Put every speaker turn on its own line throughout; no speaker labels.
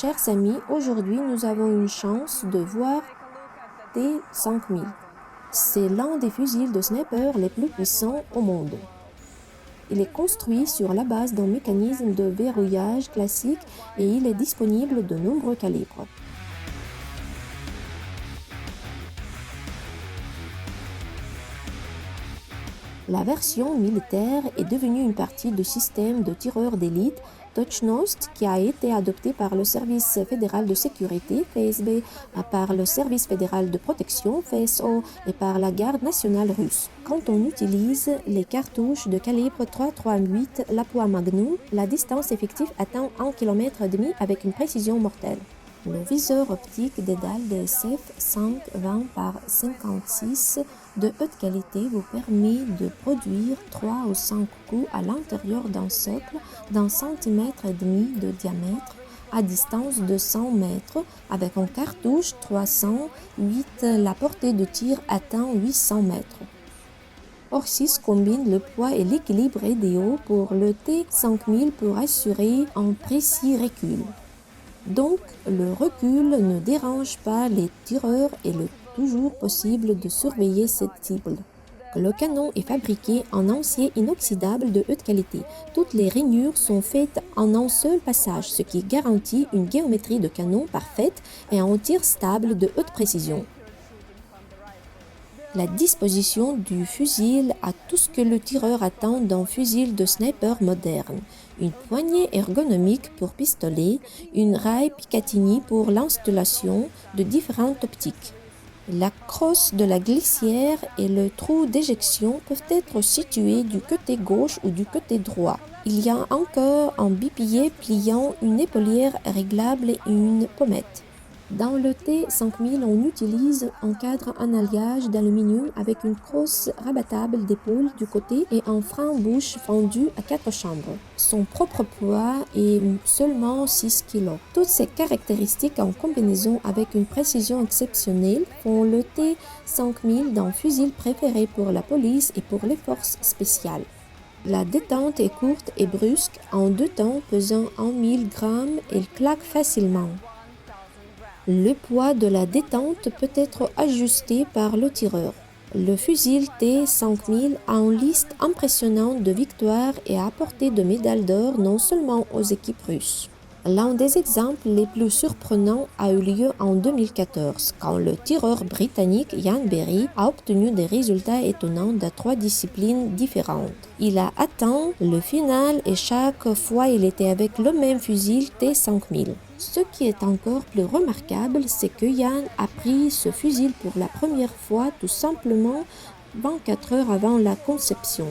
Chers amis, aujourd'hui nous avons une chance de voir T5000. C'est l'un des fusils de sniper les plus puissants au monde. Il est construit sur la base d'un mécanisme de verrouillage classique et il est disponible de nombreux calibres. La version militaire est devenue une partie du système de tireurs d'élite Touchnost qui a été adopté par le Service fédéral de sécurité FSB, par le Service fédéral de protection FSO et par la garde nationale russe. Quand on utilise les cartouches de calibre 338 Lapua Magnum, la distance effective atteint 1,5 km avec une précision mortelle. Le viseur optique des dalles DSF 5-20 par 56 de haute qualité vous permet de produire 3 ou 5 coups à l'intérieur d'un socle d'1,5 cm de diamètre à distance de 100 mètres. Avec un cartouche 308, la portée de tir atteint 800 mètres. Orsis combine le poids et l'équilibre idéaux pour le T5000 pour assurer un précis recul. Donc, le recul ne dérange pas les tireurs et il est toujours possible de surveiller cette cible. Le canon est fabriqué en acier inoxydable de haute qualité. Toutes les rainures sont faites en un seul passage, ce qui garantit une géométrie de canon parfaite et un tir stable de haute précision. La disposition du fusil a tout ce que le tireur attend d'un fusil de sniper moderne. Une poignée ergonomique pour pistolet, une raille Picatinny pour l'installation de différentes optiques. La crosse de la glissière et le trou d'éjection peuvent être situés du côté gauche ou du côté droit. Il y a encore un bipillet pliant, une épaulière réglable et une pommette. Dans le T5000, on utilise un cadre en alliage d'aluminium avec une crosse rabattable d'épaule du côté et un frein-bouche fendu à 4 chambres. Son propre poids est seulement 6 kg. Toutes ces caractéristiques en combinaison avec une précision exceptionnelle font le T5000 d'un fusil préféré pour la police et pour les forces spéciales. La détente est courte et brusque. En 2 temps, pesant 1000 g, il claque facilement. Le poids de la détente peut être ajusté par le tireur. Le fusil T5000 a une liste impressionnante de victoires et a apporté de médailles d'or non seulement aux équipes russes. L'un des exemples les plus surprenants a eu lieu en 2014, quand le tireur britannique Ian Berry a obtenu des résultats étonnants dans 3 disciplines différentes. Il a atteint le final et chaque fois il était avec le même fusil T5000. Ce qui est encore plus remarquable, c'est que Ian a pris ce fusil pour la première fois tout simplement 24 heures avant la conception.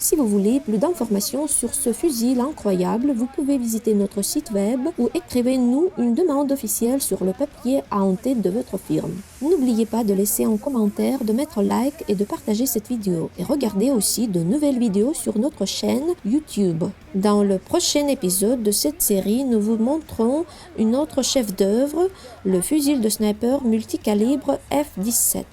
Si vous voulez plus d'informations sur ce fusil incroyable, vous pouvez visiter notre site web ou écrivez-nous une demande officielle sur le papier en tête de votre firme. N'oubliez pas de laisser un commentaire, de mettre like et de partager cette vidéo. Et regardez aussi de nouvelles vidéos sur notre chaîne YouTube. Dans le prochain épisode de cette série, nous vous montrons une autre chef-d'œuvre, le fusil de sniper multicalibre F-17.